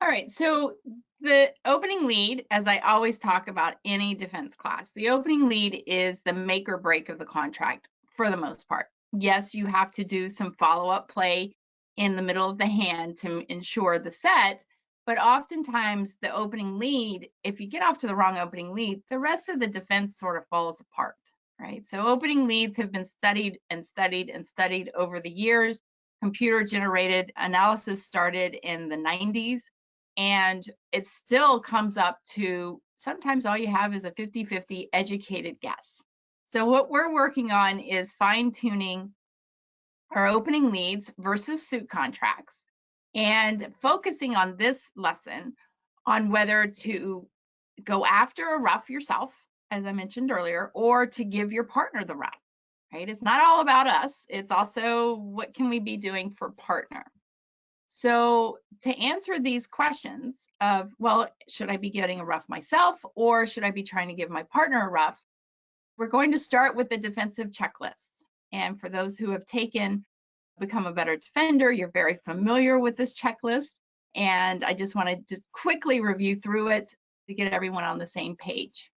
All right, so the opening lead, as I always talk about any defense class, the opening lead is the make or break of the contract for the most part. Yes, you have to do some follow-up play in the middle of the hand to ensure the set, but oftentimes the opening lead, if you get off to the wrong opening lead, the rest of the defense sort of falls apart, right? So opening leads have been studied and studied and studied over the years. Computer generated analysis started in the 90s, and it still comes up to sometimes all you have is a 50-50 educated guess. So what we're working on is fine tuning our opening leads versus suit contracts and focusing on this lesson on whether to go after a rough yourself, as I mentioned earlier, or to give your partner the rough, right? It's not all about us. It's also what can we be doing for partner. So to answer these questions of, well, should I be getting a rough myself or should I be trying to give my partner a rough? We're going to start with the defensive checklists. And for those who have taken Become a Better Defender, you're very familiar with this checklist. And I just want to just quickly review through it to get everyone on the same page.